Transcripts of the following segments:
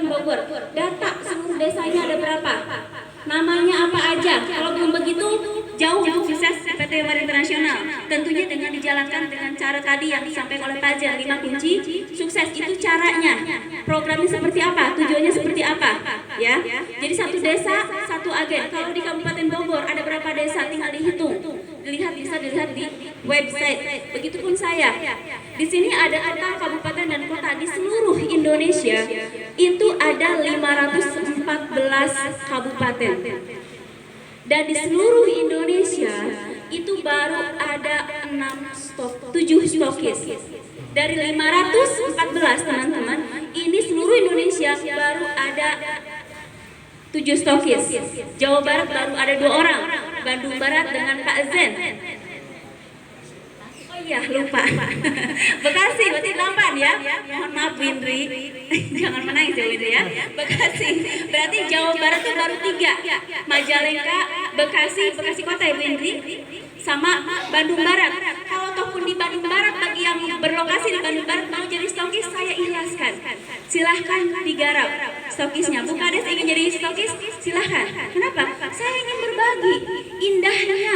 Bogor, data seluruh desanya ada berapa? Namanya apa aja? Kalau belum begitu, jauh untuk sukses PT Waria Internasional. Tentunya dengan dijalankan dengan cara tadi yang disampaikan oleh Pak Zen, 5 kunci sukses. Itu caranya. Programnya seperti apa? Tujuannya seperti apa? Ya. Jadi satu desa, satu agen. Kalau di Kabupaten Bogor ada berapa desa? Tinggal dihitung. Bisa dilihat di website. Begitupun saya. Di sini ada total kabupaten dan kota di seluruh Indonesia itu ada 514 kabupaten. Dan di seluruh Indonesia itu baru ada 7 stokis. Dari 514 teman-teman, ini seluruh Indonesia baru ada 7 stokis. Jawa Barat baru ada 2 orang, Bandung Barat dengan Pak Zen. Oh iya, lupa. Bekasi berarti 8 ya. Mohon maaf Windri. Jangan menangis ya Windri ya. Bekasi. Berarti Jawa Barat itu baru 3. Majalengka, Bekasi kota ya Windri. Sama Bandung Barat. Kalau ataupun di Bandung Barat bagi yang berlokasi di Bandung Barat mau jadi stokis, saya ikhlaskan. Silahkan digarap stokisnya. Bukades ingin jadi stokis, silahkan. Kenapa? Saya ingin berbagi indahnya,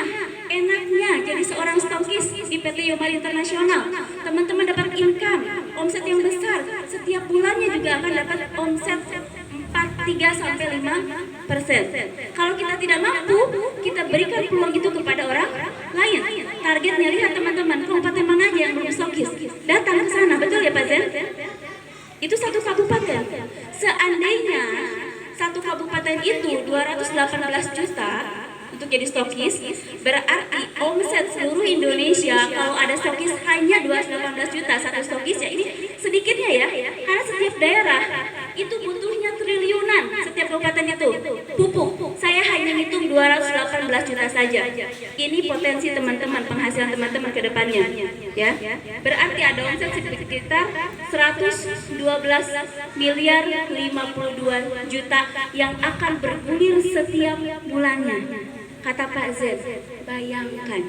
enaknya jadi seorang stokis di PT Waria Internasional. Teman-teman dapat income, omset yang besar. Setiap bulannya juga akan dapat omset 3-5%. Kalau kita tidak mampu, kita berikan peluang itu kepada orang lain. Targetnya lihat teman-teman, kabupaten mana aja yang belum stokis, datang ke sana, betul ya Pak Zen? Itu satu kabupaten. Seandainya satu kabupaten itu 218 juta untuk jadi stokis, berarti omset seluruh Indonesia kalau ada stokis hanya 218 juta satu stokis, ya ini sedikitnya ya, karena setiap daerah itu butuhnya triliunan setiap kabupaten itu pupuk. Saya hanya hitung 218 juta saja. Ini potensi teman-teman, penghasilan teman-teman ke depannya ya. Berarti ada omset sekitar 112 miliar 52 juta yang akan bergulir setiap bulannya. Kata Pak Z, bayangkan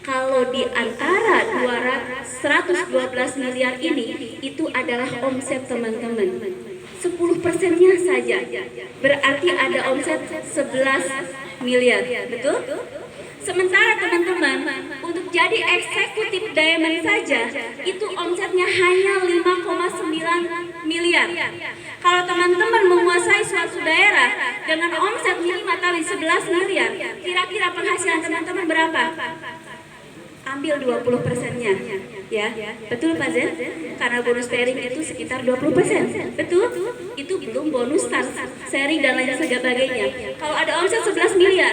kalau di antara 112 miliar ini itu adalah omset teman-teman, 10%-nya saja berarti ada omset 11 miliar, betul? Sementara teman-teman untuk jadi eksekutif diamond saja itu omsetnya hanya 5,9 miliar. Kalau teman-teman menguasai suatu daerah dengan omset minimal 11 miliar, kira-kira penghasilan teman-teman berapa? Ambil 20%-nya ya. Betul Pak Zen? Karena bonus sharing itu sekitar 20%. Betul? Itu belum bonus start, sharing dan lain sebagainya. Kalau ada omset 11 miliar,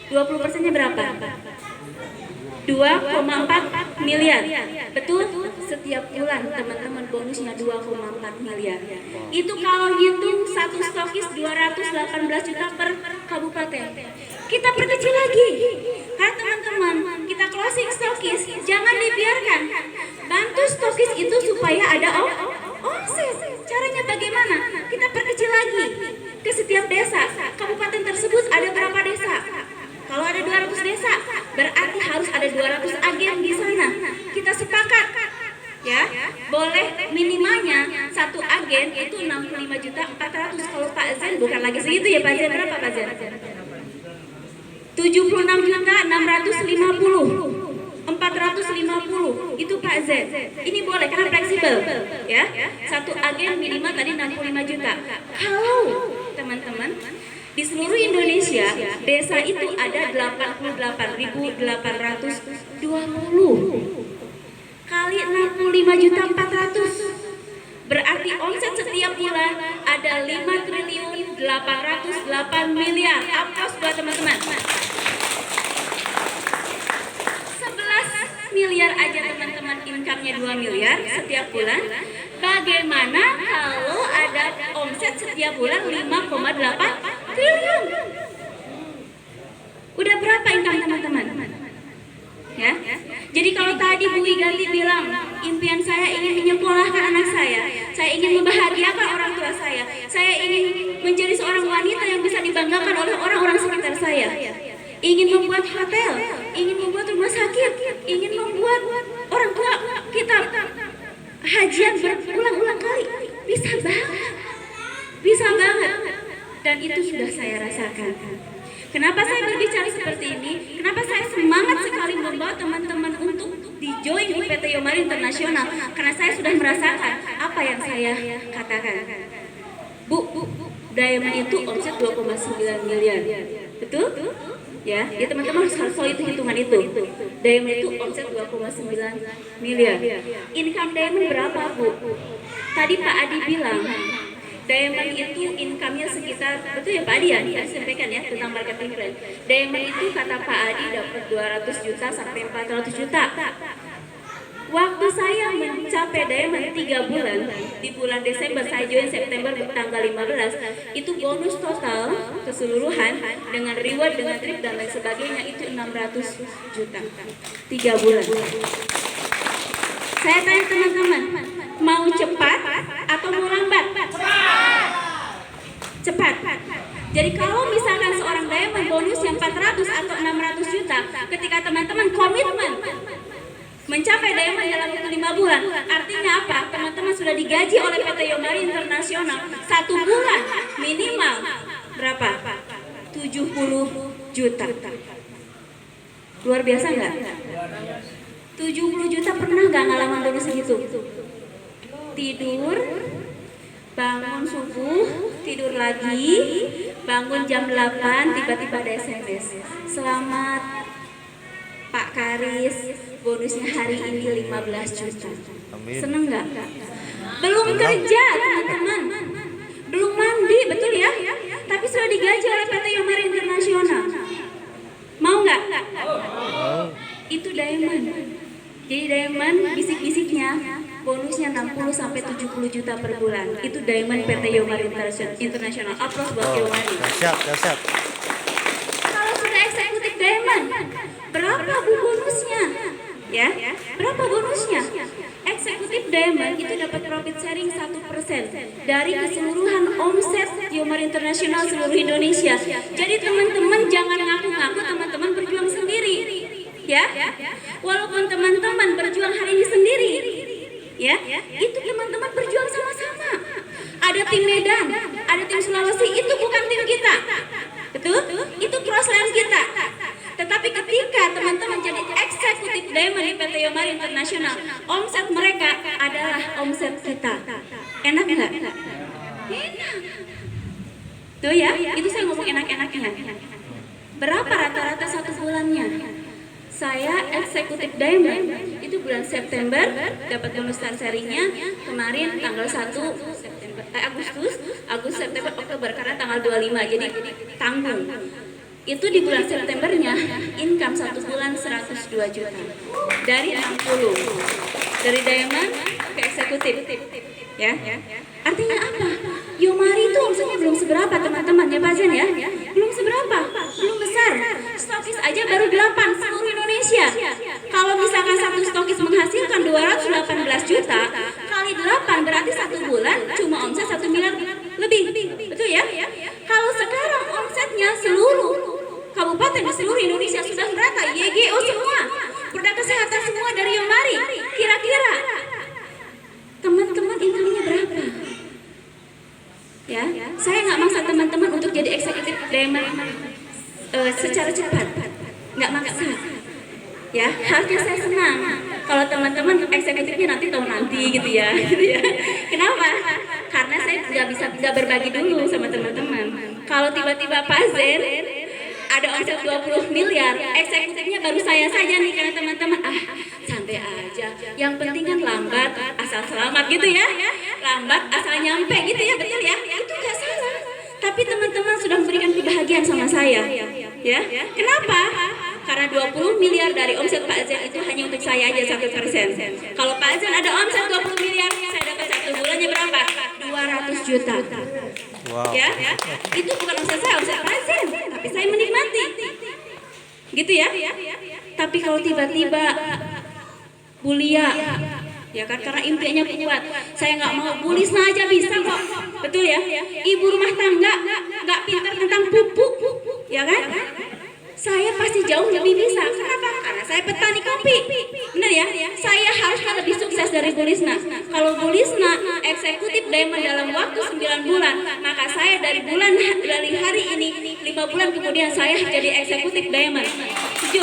20%-nya berapa? 2,4 miliar. Betul? Setiap bulan teman-teman bonusnya 2,4 miliar. Itu kalau hitung satu stokis 218 juta per kabupaten. Kita perkecil lagi. Karena teman-teman, kita closing stokis, jangan dibiarkan. Bantu stokis itu supaya ada omset. Caranya bagaimana? Kita perkecil lagi ke setiap desa. Kabupaten tersebut ada berapa desa? Kalau ada 200 desa, berarti harus ada 200 agen di sana. Kita sepakat, ya, boleh minimalnya satu agen itu 65.400.000. Kalau Pak Zen bukan lagi segitu ya Pak Zen, berapa Pak Zen? 76.650.450 itu Pak Z. Ini boleh karena fleksibel ya. Satu agen minimal tadi 65 juta. Kalau teman-teman di seluruh Indonesia desa itu ada 88.820 kali 65.400.000 berarti omset setiap bulan ada 5.808 miliar. Aplaus buat teman-teman. 11 miliar aja teman-teman, income-nya 2 miliar setiap bulan. Bagaimana kalau ada omset setiap bulan 5,8 triliun? Udah berapa income teman-teman? Ya. Jadi kalau tadi Bu Iganti bilang impian saya ingin menyekolahkan anak saya ingin membahagiakan orang tua saya ingin menjadi seorang wanita yang bisa dibanggakan oleh orang-orang sekitar saya, ingin membuat hotel, ingin membuat rumah sakit, ingin membuat orang tua kita hajian berulang-ulang kali, bisa banget. dan itu sudah saya rasakan. Kenapa saya berbicara seperti ini? Kenapa saya semangat sekali membawa teman-teman untuk di-join di PT Yomari Internasional? Karena saya sudah merasakan apa yang saya katakan. Bu, Diamond itu omset 2,9 miliar. Betul? Ya teman-teman harus tahu itu hitungan itu. Diamond itu omset 2,9 miliar. Income Diamond berapa, Bu? Tadi Pak Adi bilang Diamond itu income-nya sekitar, betul ya Pak Adi ya? Dia sampaikan ya tentang marketing brand. Diamond itu kata Pak Adi dapat 200 juta sampai 400 juta. Waktu saya mencapai Diamond 3 bulan, di bulan Desember saya join September tanggal 15, itu bonus total keseluruhan dengan reward, dengan trip dan lain sebagainya itu 600 juta. 3 bulan. Saya tanya teman-teman, mau cepat atau mau lambat? Cepat. Jadi kalau misalkan seorang Diamond bonus yang 400 atau 600 juta, ketika teman-teman komitmen mencapai Diamond dalam waktu 5 bulan, artinya apa? Teman-teman sudah digaji oleh PT Yomari Internasional 1 bulan minimal berapa? 70 juta. Luar biasa nggak? 70 juta pernah nggak ngalamin bonus segitu? Tidur, bangun subuh, tidur lagi, bangun jam 8, tiba-tiba ada SMS. Selamat Pak Karis, bonusnya hari ini 15 juta. Amin. Seneng nggak? Belum kerja teman-teman, belum mandi, betul ya? Tapi sudah digaji oleh PT Yomari Internasional. Mau nggak? Itu Diamond. Jadi Diamond bisik-bisiknya bonusnya 60 sampai 70 juta per bulan. Itu Diamond PT Yomari Internasional. Aplaus buat Yomari. Siap. Kalau sudah eksekutif Diamond, berapa Bu bonusnya? Ya, berapa bonusnya? Eksekutif Diamond itu dapat profit sharing 1% dari keseluruhan omset Yomari Internasional seluruh Indonesia. Jadi teman-teman jangan ngaku-ngaku teman-teman berjuang sendiri. Ya, walaupun teman-teman berjuang hari ini sendiri, ya, itu teman-teman berjuang sama-sama. Ada tim Medan, ada tim Sulawesi, itu bukan tim kita, betul? Itu crossline kita. Tetapi ketika teman-teman jadi eksekutif Diamond di PT Yomari Internasional, omset mereka adalah omset kita. Enak nggak? Enak. Tuh ya, itu saya ngomong enak-enaknya. Berapa rata-rata 1 bulannya? Saya eksekutif Diamond itu bulan September dapat bonus sharing-nya kemarin tanggal 1 September, Agustus, September, Oktober karena tanggal 25 jadi tanggung. Itu di bulan Septembernya income 1 bulan 102 juta dari 60 dari Diamond ke eksekutif. Ya, artinya apa? Yomari itu omsetnya belum seberapa teman-teman ya Pak Zen ya, belum seberapa, belum besar. Stokis aja baru 8 seluruh Indonesia. Kalau misalkan satu stokis menghasilkan 218 juta kali 8 berarti 1 bulan cuma omset 1 miliar lebih, betul ya? Kalau sekarang omsetnya seluruh kabupaten di seluruh Indonesia sudah merata, YGO semua, produk kesehatan semua dari Yomari, kira-kira teman-teman income-nya berapa? Ya, saya nggak maksa teman-teman untuk jadi eksekutif Diamond secara cepat, nggak maksa. Ya, harusnya saya senang kalau teman-teman eksekutifnya nanti tahun nanti gitu ya. Kenapa? Karena saya nggak berbagi dulu sama teman-teman. Kalau tiba-tiba Pak Zen ada omset 20 miliar, eksekutifnya baru saya saja nih karena teman-teman santai aja. Yang penting kan lambat asal selamat gitu ya. Lambat asal nyampe gitu ya, betul ya? Itu nggak salah. Tapi teman-teman sudah memberikan kebahagiaan sama saya. Ya. Kenapa? Karena 20 miliar dari omset Pak Zen itu hanya untuk saya aja 1%. Kalau Pak Zen ada omset 20 miliar, saya dapat 1 bulannya berapa? 200 juta. Wow. Ya, itu bukan omset saya, omset Pak Zen, tapi saya menikmati. Gitu ya. Tapi kalau tiba-tiba Bulia, ya kan karena impiannya kuat, saya nggak mau, Bu Lisna aja bisa kok, betul ya? Ibu rumah tangga nggak pintar tentang pupuk, ya kan? Saya pasti jauh lebih bisa. Kenapa? Karena saya petani kopi. Benar ya? Saya harusnya lebih sukses dari Bu Lisna. Kalau Bu Lisna eksekutif diamond dalam waktu 9 bulan, maka saya dari hari ini 5 bulan kemudian saya jadi eksekutif diamond. Setuju?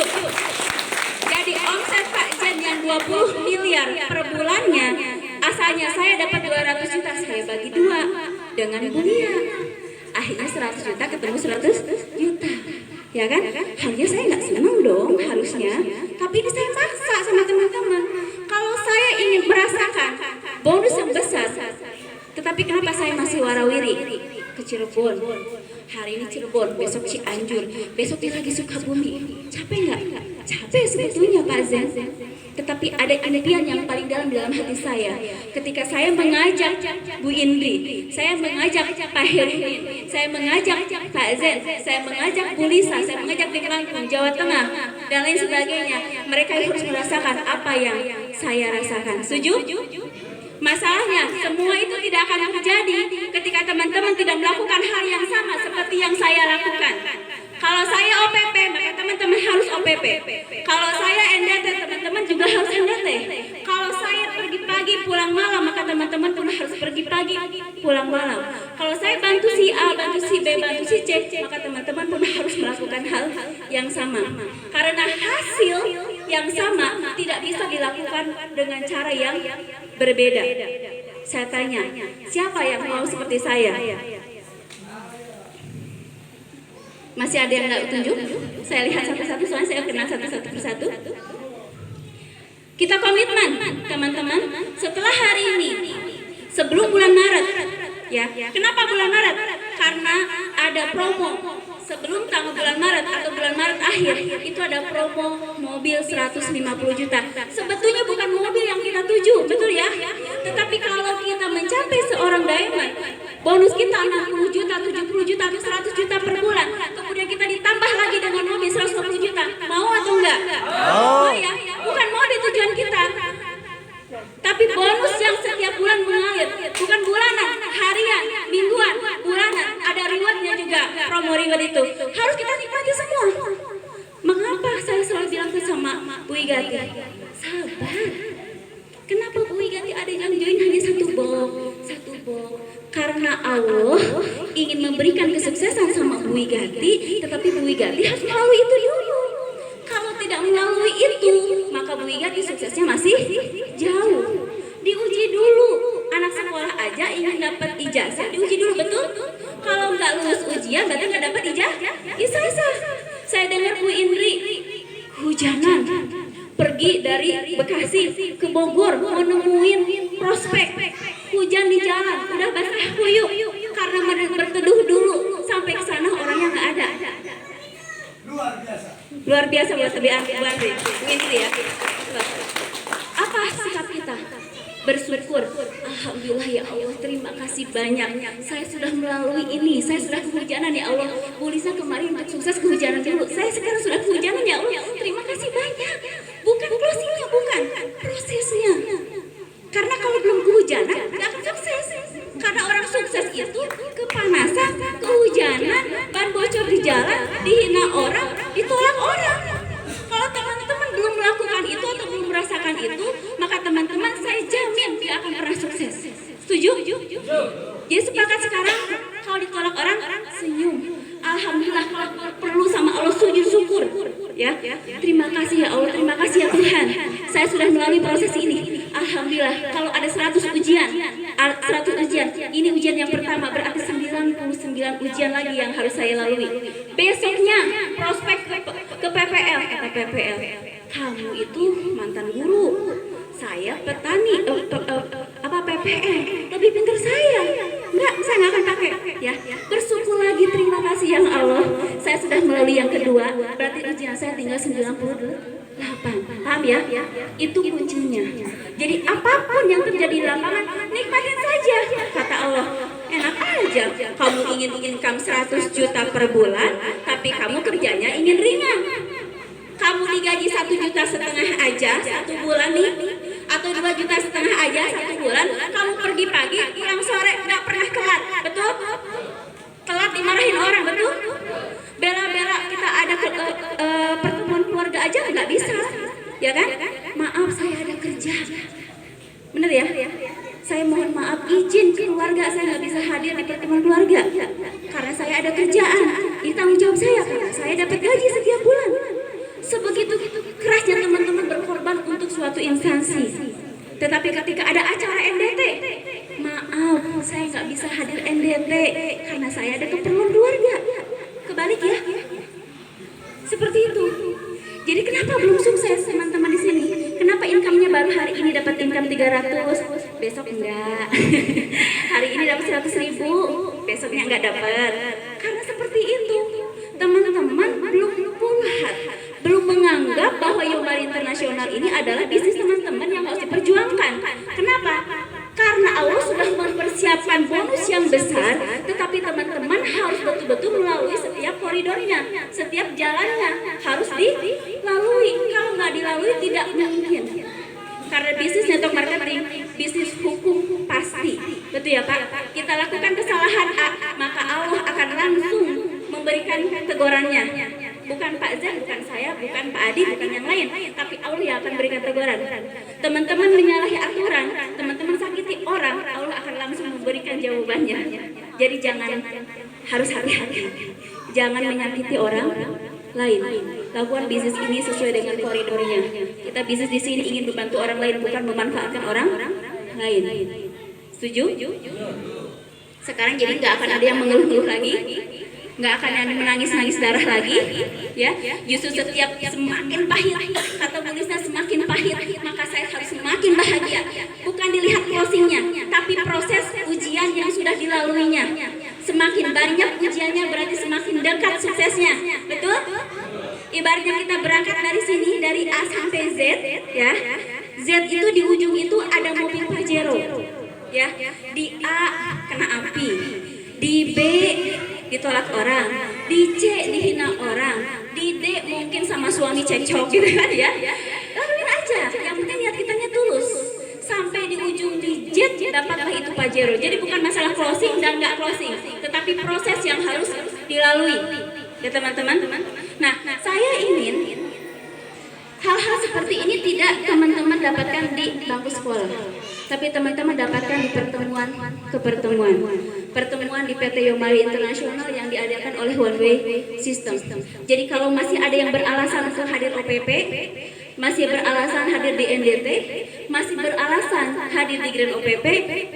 Jadi omset Pak Jen yang 20 miliar per bulannya, asalnya saya dapat 200 juta, saya bagi 2 dengan Bu Lia. Akhirnya 100 juta ketemu 100 juta. Ya kan? Harusnya saya nggak senang dong harusnya. Tapi ini saya maksa sama teman-teman. Kalau saya ingin merasakan bonus yang besar, tetapi kenapa saya masih warawiri ke Cirebon? Hari ini Cirebon, besok Cianjur, besok dia lagi Sukabumi. Capek nggak? Capek sebetulnya Pak Zen. Tetapi ada impian yang paling dalam hati saya. Ketika saya mengajak Bu Indri, saya mengajak Pak Herudin, saya mengajak Pak Zen, saya mengajak Bu Lisa, saya mengajak di Lampung, Jawa Tengah, dan lain sebagainya. Mereka harus merasakan apa yang saya rasakan. Setuju? Masalahnya, semua itu tidak akan terjadi ketika teman-teman tidak melakukan hal yang sama seperti yang saya lakukan. Kalau saya OPP, maka teman-teman harus OPP. Kalau saya NDT, teman-teman juga harus NDT. Kalau saya pergi pagi pulang malam, maka teman-teman pun harus pergi pagi pulang malam. Kalau saya bantu si A, bantu si B, bantu si C, maka teman-teman pun harus melakukan hal yang sama. Karena hasil yang sama tidak bisa dilakukan dengan cara yang berbeda. Saya tanya, siapa yang mau seperti saya? Masih ada yang nggak tunjuk? Saya lihat satu-satu, soalnya saya kenal satu-satu persatu. Kita komitmen, teman-teman. Setelah hari ini, sebelum bulan Maret, ya. Kenapa bulan Maret? Karena ada promo. Sebelum tanggal bulan Maret atau bulan Maret akhir, itu ada promo mobil 150 juta. Sebetulnya bukan mobil yang kita tuju, betul ya? Tetapi kalau kita mencapai seorang diamond, bonus kita 60 juta, 70 juta, atau 100 juta per bulan. Kemudian kita ditambah lagi dengan mobil 150 juta. Mau atau enggak? Oh ya, bukan mobil tujuan kita. Tapi bonus yang setiap bulan mengalir, bukan bulanan, harian, mingguan, bulanan, ada rewardnya juga. Promo reward itu harus kita nikmati semua. Mengapa saya selalu bilang sama Bu Igati, sabar. Kenapa Bu Igati ada yang join hanya satu box? Karena Allah ingin memberikan kesuksesan sama Bu Igati, tetapi Bu Igati harus melalui itu dulu. Kalau tidak melalui itu, maka Bu Igati suksesnya masih jauh. Diuji dulu. Anak sekolah aja ingin dapat ijazah, diuji dulu, betul? Kalau nggak lulus ujian, berarti nggak dapat ijazah. Saya dengar Bu Indri hujanan, pergi dari Bekasi ke Bogor mau nemuin prospek. Hujan di jalan, udah basah kuyup karena berteduh dulu sampai ke sana orangnya nggak ada. Luar biasa buat Bu Indri ya. Apa sikap kita? Bersyukur, alhamdulillah ya Allah, terima kasih banyak. Saya sudah melalui ini, saya sudah kehujanan ya Allah. Bu Lisa kemarin untuk sukses kehujanan dulu, saya sekarang sudah kehujanan ya Allah. Terima kasih banyak. Bukan closingnya, bukan prosesnya. Karena kalau belum kehujanan, nggak akan sukses. Karena orang sukses itu kepanasan, kehujanan, ban bocor di jalan, dihina orang, ditolak orang. Kalau teman-teman belum melakukan itu atau belum merasakan itu, maka teman-teman saya jamin tidak akan pernah sukses. Setuju? Jadi sepakat sekarang, kalau ditolak orang, senyum. Alhamdulillah, kalau perlu sama Allah sujud syukur. Ya, terima kasih ya Allah, terima kasih ya Tuhan. Saya sudah melalui proses ini. Alhamdulillah, kalau ada 100 ujian, ini ujian yang pertama, berarti 99 ujian lagi yang harus saya lalui. Besoknya prospek ke PPL, kata PPL. Kamu itu mantan guru, saya petani, PPL, lebih pintar saya. Saya nggak akan pakai. Ya, bersyukur lagi, terima kasih yang Allah. Saya sudah melalui yang kedua, berarti ujian saya tinggal 98. Paham ya? Itu kuncinya. Jadi apapun yang terjadi di lapangan, nikmatin saja. Kata Allah, enak aja. Kamu ingin income 100 juta per bulan, tapi kamu kerjanya ingin ringan. Kamu digaji 1,5 juta aja satu bulan nih, atau 2,5 juta aja satu bulan. Kamu pergi pagi, pulang sore, nggak pernah telat, betul? Telat dimarahin orang, betul? Bela-bela kita ada pertemuan keluarga aja nggak bisa, ya kan? Maaf, saya ada kerja, bener ya? Saya mohon maaf, izin keluar hadir di pertemuan keluarga karena saya ada kerjaan, ini tanggung jawab saya karena saya dapat gaji setiap bulan. Sebegitu kerasnya teman-teman berkorban untuk suatu instansi. Tetapi ketika ada acara NDT, maaf, saya nggak bisa hadir NDT karena saya ada keperluan keluarga. Kebalik ya, seperti itu. Jadi kenapa belum sukses teman-teman di sini? Kenapa income-nya baru hari ini dapat income 300, besok enggak? Hari ini dapat 100.000, besoknya enggak dapat. Karena seperti itu, teman-teman belum pulhat, belum menganggap bahwa Yomari Internasional ini adalah bisnis teman-teman yang harus diperjuangkan. Kenapa? Karena Allah sudah mempersiapkan bonus yang besar, tetapi teman-teman harus betul-betul melalui setiap koridornya, setiap jalannya harus dilalui. Kalau nggak dilalui tidak mungkin. Karena bisnis network marketing, bisnis hukum pasti, betul ya Pak? Kita lakukan kesalahan A, maka Allah akan langsung memberikan tegurannya. Bukan Pak Zen, bukan saya, bukan Pak Adi, bukan yang lain, tapi Allah yang akan berikan teguran. Teman-teman menyalahi aturan, teman-teman sakiti orang, Allah akan langsung memberikan jawabannya. Jadi jangan, harus hati-hati, jangan menyakiti orang lain. Lakukan bisnis ini sesuai dengan koridornya. Kita bisnis di sini ingin membantu orang lain, bukan memanfaatkan orang lain. Setuju? Sekarang jadi nggak akan ada yang mengeluh-ngeluh lagi, nggak akan ada menangis-nangis darah lagi, ya. Justru setiap semakin pahit, kata tulisnya semakin pahit, maka saya harus semakin bahagia. Bukan dilihat closingnya, tapi proses ujian yang sudah dilaluinya. Semakin banyak ujiannya berarti semakin dekat suksesnya, betul? Ibaratnya kita berangkat dari sini, dari A sampai Z, ya. Z itu di ujung itu ada mobil Pajero, ya. Di A kena api, di B ditolak orang, di C dihina orang, di D mungkin sama suami cekcok gitu kan ya. Laluin aja, yang penting niat kitanya tulus. Sampai di ujung di Z dapatlah itu Pajero. Jadi bukan masalah closing dan nggak closing, tetapi proses yang harus dilalui. Ya teman-teman. Nah, saya ingin hal-hal seperti ini tidak teman-teman dapatkan di bangku sekolah, tapi teman-teman dapatkan di pertemuan ke pertemuan di PT Yomari Internasional yang diadakan oleh One Way System. Jadi kalau masih ada yang beralasan untuk hadir OPP, masih beralasan hadir di NDT, masih beralasan hadir di Grand OPP,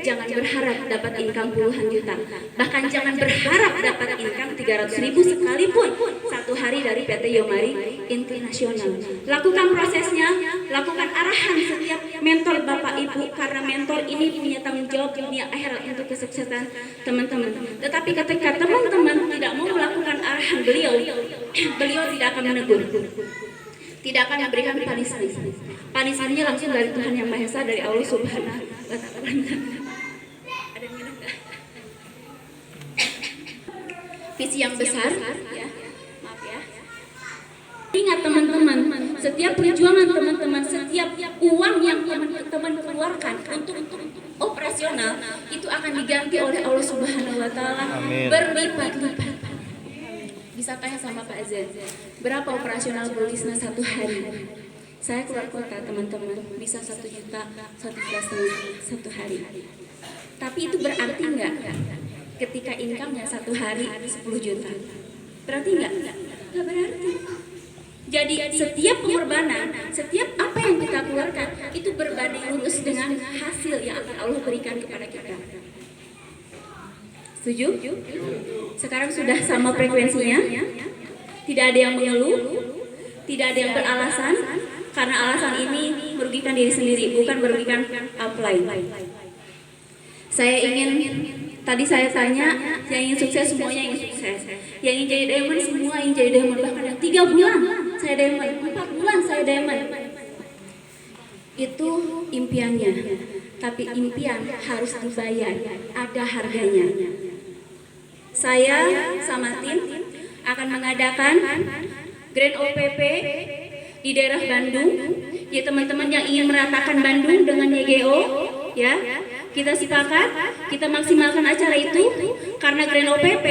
jangan berharap dapat income puluhan juta. Bahkan jangan berharap dapat income 300.000 sekalipun satu hari dari PT Yomari Internasional. Lakukan prosesnya, lakukan arahan setiap mentor Bapak Ibu, karena mentor ini punya tanggung jawab dunia akhirat untuk kesuksesan teman-teman. Tetapi ketika teman-teman tidak mau melakukan arahan beliau tidak akan menegur, tidak akan memberikan punishment. Punishmentnya langsung dari Tuhan Yang Maha Esa, dari Allah Subhanahu wa Ta'ala. Ada minum nggak? Visi yang besar, ya. Maaf ya. Ingat teman-teman, setiap perjuangan teman-teman, setiap uang yang teman-teman keluarkan untuk operasional itu akan diganti oleh Allah Subhanahu wa Ta'ala berlipat-lipat. Bisa tanya sama Pak Z, berapa operasional Bulisna satu hari? Saya keluar kota teman-teman, bisa 1 juta, 1,5 satu hari. Tapi itu berarti enggak ketika income-nya satu hari 10 juta? Berarti enggak? Enggak berarti. Jadi setiap pengorbanan, setiap apa yang kita keluarkan itu berbanding lurus dengan hasil yang akan Allah berikan kepada kita. Setuju? Sekarang sudah sama frekuensinya, tidak ada yang mengeluh, tidak ada yang beralasan, karena alasan ini merugikan diri sendiri, bukan merugikan upline. Saya ingin, tadi saya tanya, yang ingin sukses semuanya ingin sukses, yang ingin jadi diamond semua ingin jadi diamond, bahkan yang 3 bulan saya diamond, 4 bulan saya diamond. Itu impiannya, tapi impian harus dibayar, ada harganya. Saya sama tim akan mengadakan Grand OPP di daerah Bandung. Ya teman-teman yang ingin meratakan Bandung dengan YGO, ya kita sepakat, kita maksimalkan acara itu, karena Grand OPP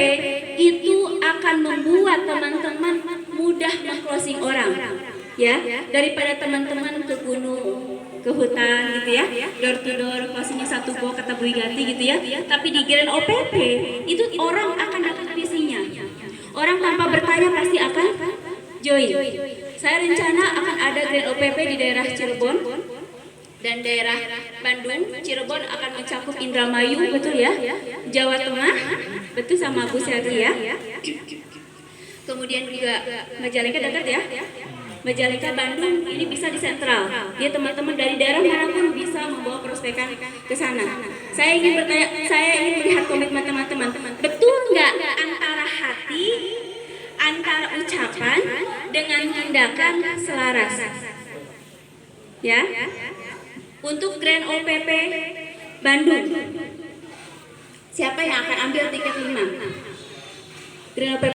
itu akan membuat teman-teman mudah meng-closing orang, ya, daripada teman-teman ke gunung, ke hutan gitu ya, door to door, closingnya 1 box kata Bu Igati gitu ya. Tapi di Grand OPP itu orang akan dapat visinya. Orang tanpa bertanya pasti akan join. Saya rencana akan ada Grand OPP di daerah Cirebon dan daerah Bandung. Cirebon akan mencakup Indramayu, betul ya, Jawa Tengah, betul sama Bu Selvi ya. Kemudian juga Majalengka dekat ya. Majalengka Bandung ini bisa di sentral. Dia teman-teman dari daerah manapun bisa membawa prospekan ke sana. Saya ingin bertanya, saya ingin melihat komitmen teman-teman. Betul nggak antara hati, antara ucapan dengan tindakan selaras? Ya. Untuk Grand OPP Bandung, siapa yang akan ambil tiket 5? Grand OPP